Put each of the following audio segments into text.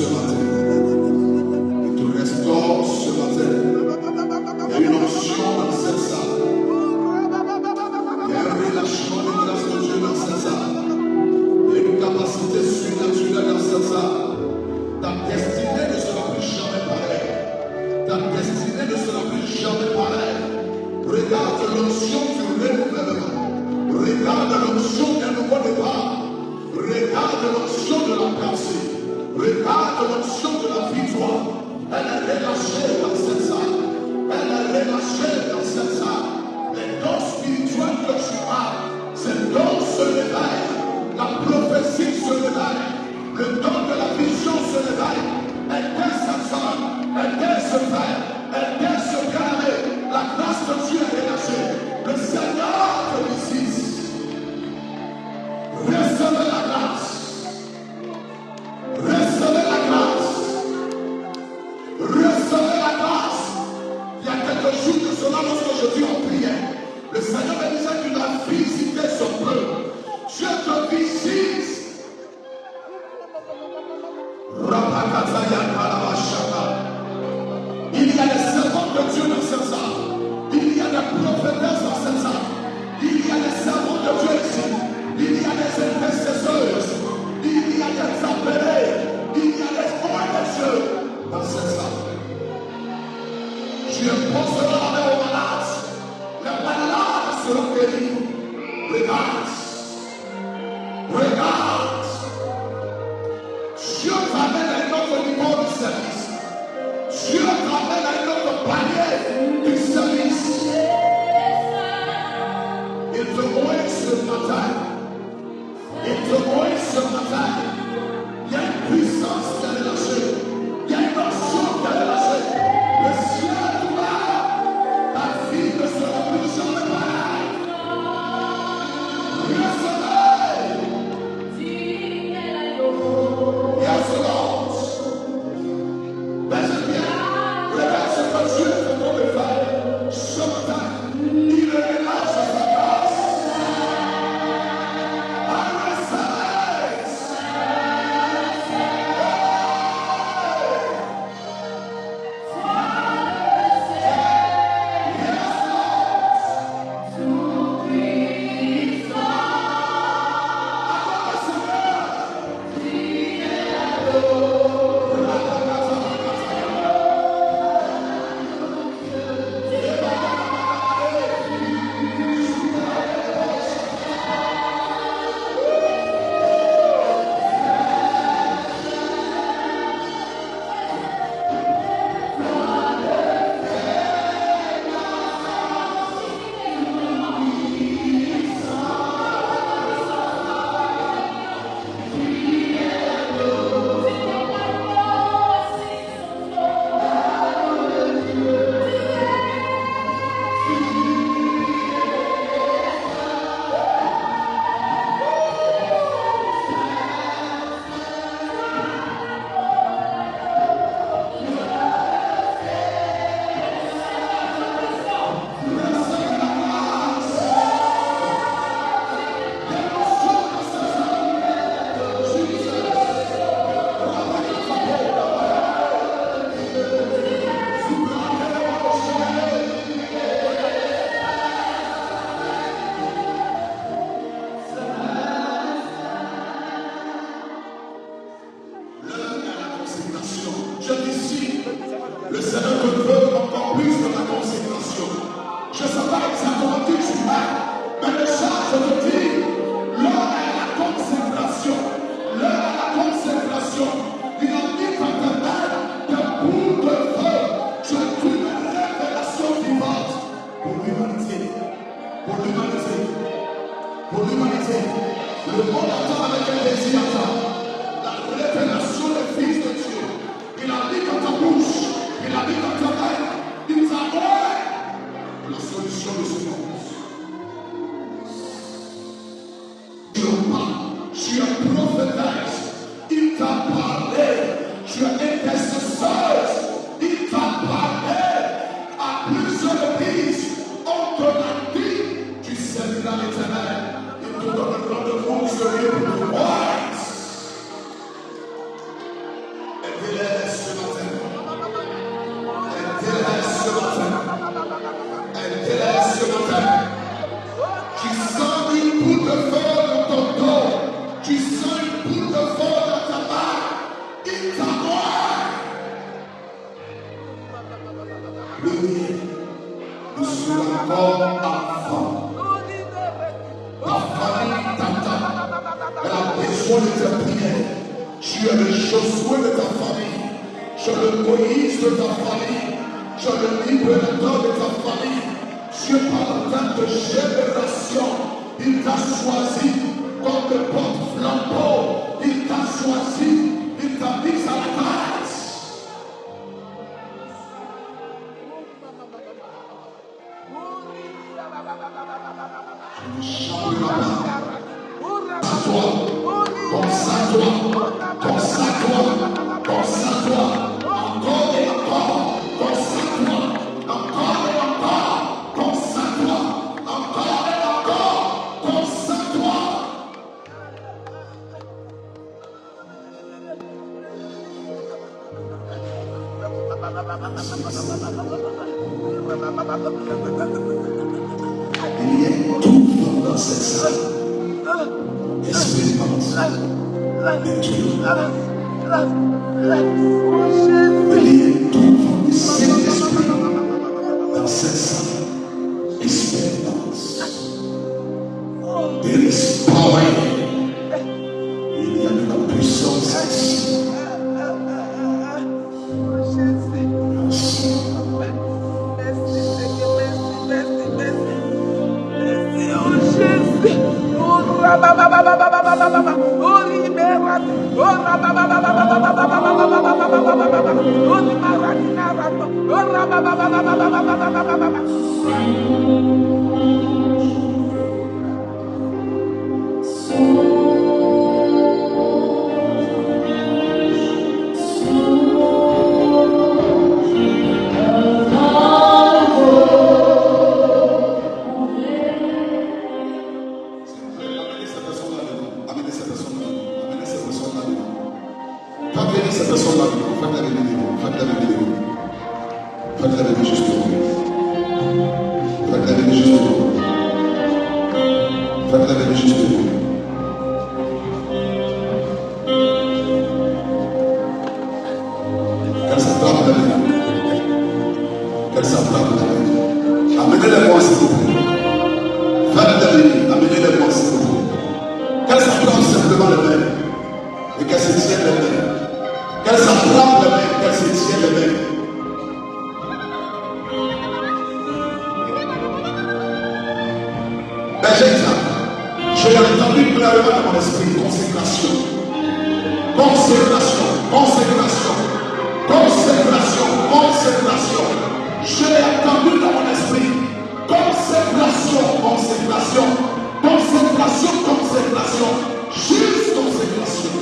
ce matin. Il te restaure ce matin. Il y a une onction dans cette salle. Il y a un relâchement de grâce de Dieu dans cette salle. Il y a une capacité surnaturelle dans cette salle. Ta destinée ne sera plus jamais pareille. Ta destinée ne sera plus jamais pareille. Regarde l'onction du renouvellement. Regarde l'onction d'un nouveau départ. Regarde l'onction de la pensée. Regarde l'onction de la victoire. Elle est relâchée dans cette salle. Elle est relâchée dans cette salle. Les dons spirituels que tu as, ces dons se réveillent. La prophétie se réveille. Le don de la vision se réveille. Elle est cette salle. Elle est ce frère. Elle est ce carré. La grâce de Dieu est relâchée. Le Seigneur te visite. Recevez la grâce. Recevez la grâce. Recevez la grâce. Il y a quelques jours de cela, lorsque je dis en prière, le Seigneur me disait qu'il a visité son peuple. Dieu te visite. Il y a des servants de Dieu dans cette salle. Il y a des prophétesses dans cette salle. Il y a des servants de Dieu ici. Il y a des intercesseurs. Il y a des appelés. Il y a des hommes de Dieu dans cette salle. Tu imposeras la main aux malades. Les malades seront guéris. Regarde. Regarde. Dieu t'amène à un autre niveau du service. Dieu t'amène à un autre palier du service. Il te voit ce matin. Il te voit ce matin. Il y a une puissance qui est relâchée. Il y a une action qui est relâchée. Le ciel est ouvert. Ta vie ne sera plus jamais pareille. Recevez. Yes, Lord. Laissez bien. Regarde ce que Dieu est en train de faire. Ce matin, il relâche sa grâce. Il a dit dans ta bouche, il a dit dans ta main, il t'a de tes prières. Tu es le Josué de ta famille. Tu es le Moïse de ta famille. Tu es le libérateur de ta famille. Dieu par la tête de génération, il t'a choisi comme le porte-flambeau. Il t'a choisi, il t'a mis à la place. Consacre-toi, consacre-toi, consacre-toi, encore et encore, consacre-toi, encore et encore, consacre-toi, encore et encore, consacre-toi. Il y a tout dans cette salle. Expérience et Dieu. Il y a tout le Saint-Esprit dans cette salle. Expérience. There is power. Il y a de la puissance ici. Amenez-les-moi s'il vous plaît. Amenez-les-moi s'il vous plaît. Qu'elle s'attrape simplement les mains et qu'elle se tienne les mains. Qu'elle s'attrape les mains et qu'elle se tienne les mains. J'ai entendu clairement dans mon esprit consécration. Consécration, consécration, consécration, consécration. J'ai entendu dans mon esprit consécration, consécration, consécration, consécration, juste consécration.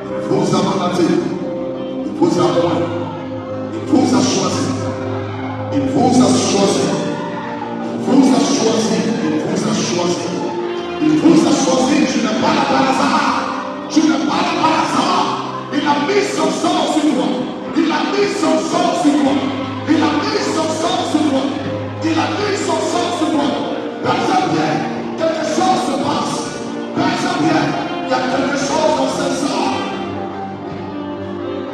Il vous a mandaté, il vous a appoint, il vous a choisi, il vous a choisi, il vous a choisi, il vous a choisi, il vous a choisi. Tu n'es pas là par hasard, tu n'es pas là par hasard. Il a mis son sang sur toi. Il a mis son sang sur toi. Il a mis son sang sur toi. Il a mis son sang sur toi. Personne bien, quelque chose se passe. Personne bien, il y a quelque chose dans ce sang.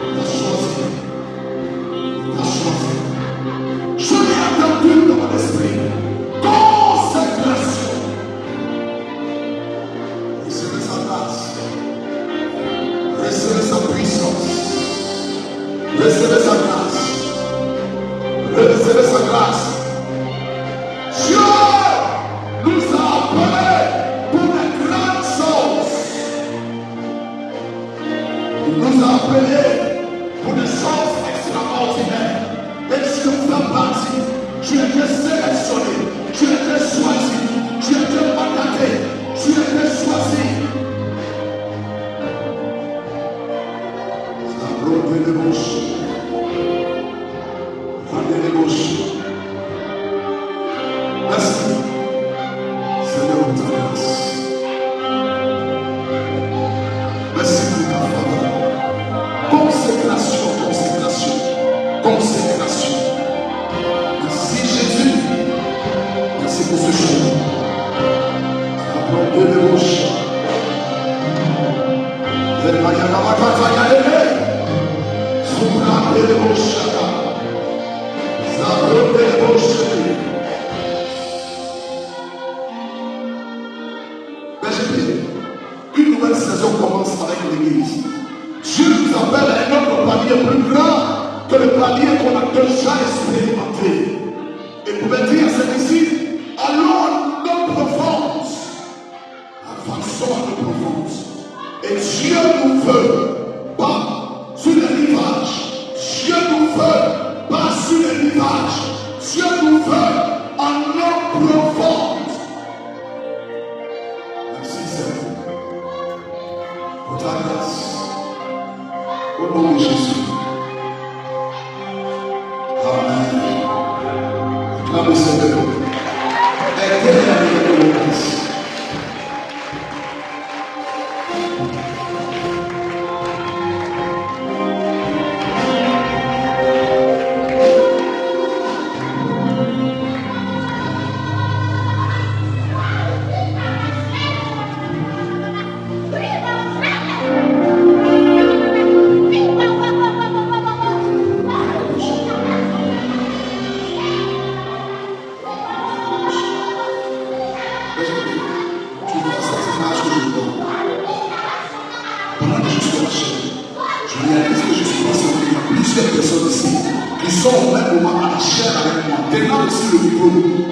Il a choisi. Il a choisi. Je l'ai entendu dans mon esprit. Consécration. Recevez sa grâce. Recevez sa puissance. Recevez sa grâce. Recevez sa grâce. Dieu nous a appelés pour les grandes choses. Il nous a appelés pour des choses extraordinaires. Et tu fais partie. Tu étais sélectionné. Tu étais choisi. Tu étais mandaté. Tu étais choisi. Rompez les bouches. Rendez les bouches. Merci. Seigneur, pour ta grâce. Merci pour ta faveur. Consécration, consécration, consécration. Merci Jésus. Merci pour ce jour. Rendez les bouches. est plus grand que le palier qu'on a déjà expérimenté. Et pouvait dire à ses disciples, allons à nos profondes, avançons à nos profondes. Et Dieu nous veut pas sur les rivages. Dieu nous veut pas sur les rivages. Dieu nous veut en nos profondes. Merci Seigneur pour ta grâce. Au nom de Jésus. Amen. Acclame le Seigneur. Aidez la vie de l'Église.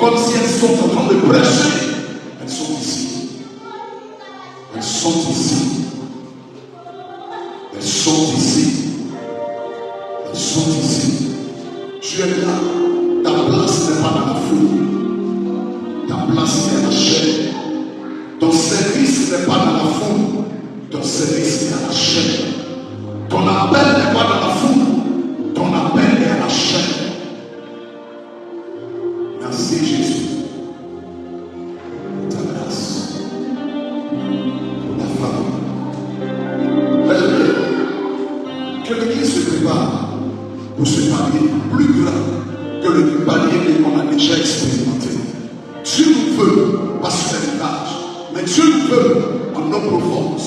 Comme si elles sont en train de prêcher. Elles sont ici. Elles sont ici. Elles sont ici. Elles sont ici. Tu es là. Ta place n'est pas dans la foule. Ta place est à la chaîne. Ton service n'est pas dans la foule. Ton service est à la chaîne. Ton appel n'est pas dans la foule. Ton appel est à la chaîne. Merci Jésus pour ta grâce, pour ta faveur. Que l'Église se prépare pour ce palier plus grand que le palier qu'on a déjà expérimenté. Dieu nous veut, pas sur les rivages, mais Dieu nous veut en nos profondes.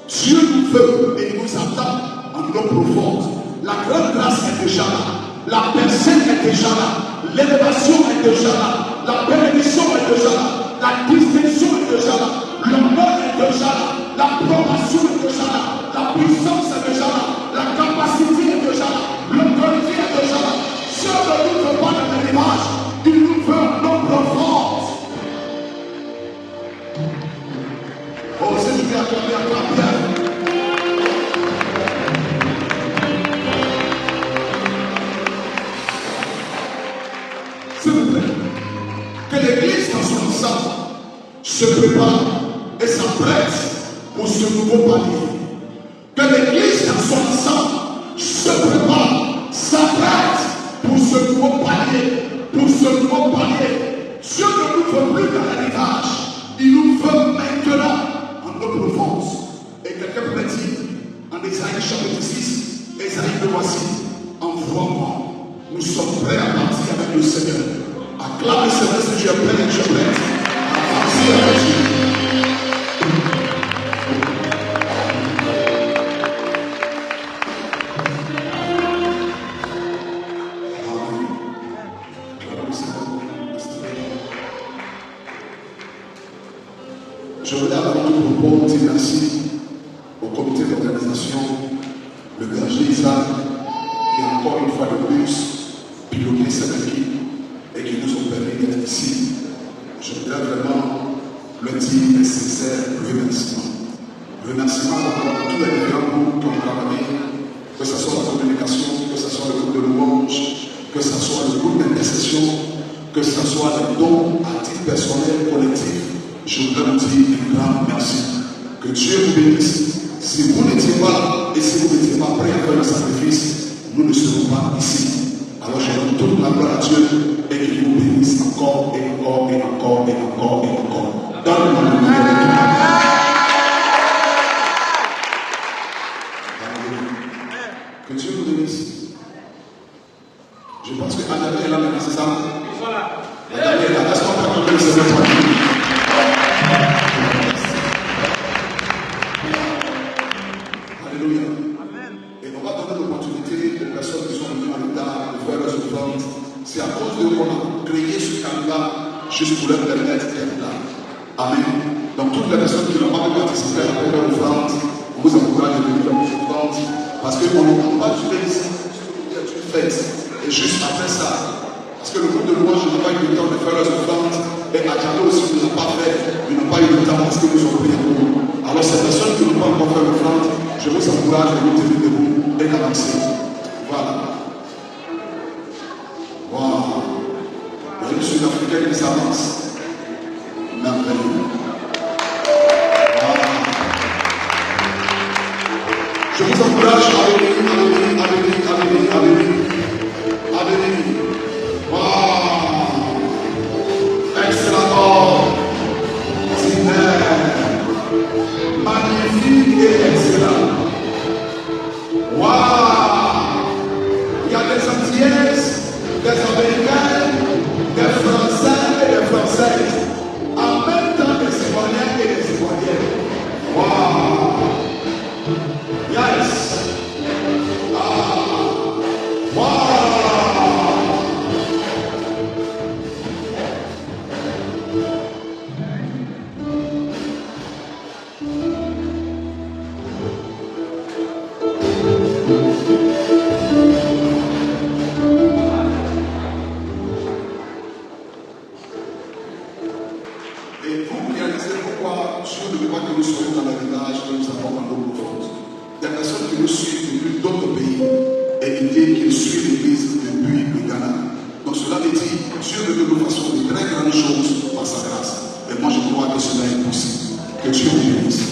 Dieu nous veut et il nous attend en nos profondes. La grande grâce est déjà là. La personne est déjà là. L'élévation est déjà là. La bénédiction est déjà là. La distinction est déjà là. L'honneur est déjà là. L'approbation est déjà là. La puissance est déjà là. La capacité est déjà là. L'autorité est déjà là. Dieu ne nous veut pas dans l'image. Il nous veut en nos profondes. Oh, c'est du bien à toi. S'il vous plaît, que l'Église dans son ensemble se prépare et s'apprête pour ce nouveau palier. Que l'Église dans son ensemble se prépare, s'apprête pour ce nouveau palier. Pour ce nouveau palier. Dieu ne nous veut plus dans l'héritage. Il nous veut maintenant en nos profondes. Et quelqu'un pourrait dire en Ésaïe chapitre 6, Ésaïe de voici, envoie-moi. Nous sommes prêts à partir avec le Seigneur. Acclame le Seigneur si tu es prêt et tu es prête à partir avec Dieu. Je voudrais avant tout propos dire merci au comité d'organisation, le berger Isaac, qui encore une fois de plus piloté cette équipe et qui nous ont permis d'être ici. Je voudrais vraiment le dire et sincère remerciement. Remerciement à tous les différents groupes qui ont travaillé, que ce soit la communication, que ce soit le groupe de louange, que ce soit le groupe d'intercession, que ce soit les dons à titre personnel, collectif. Je voudrais vous dire un grand merci. Que Dieu vous bénisse. Si vous n'étiez pas là et si vous n'étiez pas prêt à faire le sacrifice, nous ne serons pas ici. Alors je donne toute la gloire à Dieu et qu'il vous bénisse encore et encore et encore et encore et encore. Dans le nom de Dieu. Que Dieu vous bénisse. Je pense que Adamé est là maintenant, c'est ça? Adamé est là. Est-ce qu'on peut acclamer le Seigneur pour lui? Alléluia. Et on va donner l'opportunité aux personnes qui sont venues en retard de faire leurs offrandes. C'est à cause de qu'on a créé ce canal juste pour leur permettre d'être là. Amen. Donc toutes les personnes qui n'ont pas pu participer à la première offrande, on vous encourage de venir à vos offrandes parce qu'on n'a pas utilisé fête. Et juste après ça, parce que le groupe de louange n'a pas eu le temps de faire leurs offrandes, et Adjalo aussi ne l'a pas fait, ils n'ont pas eu le temps parce que nous avons pris un coup. Alors ces personnes qui n'ont pas encore fait l'offrande, je vous encourage à vous tenir debout et d'avancer. Voilà. Wow. Il y a une Sud-Africaine qui s'avance. Merveilleux. Wow. Je vous encourage à venir, à venir, à venir, à venir, à venir. À venir. Wow. Excellent. Magnifique et excellent. Waouh! Il y a des Antillaises, des Américains, des Français et des Françaises. En même temps des Citoyens et des Citoyennes. Waouh! Yes! Ah! Waouh! Et vous réalisez pourquoi Dieu ne veut pas que nous soyons dans le village que nous avons dans l'eau profonde. Des personnes qui nous suivent depuis d'autres pays et qui suivent l'église depuis le Ghana. Donc cela veut dire Dieu veut que nous fassions de très grandes choses par sa grâce. Et moi je crois que cela est possible. Que Dieu vous bénisse.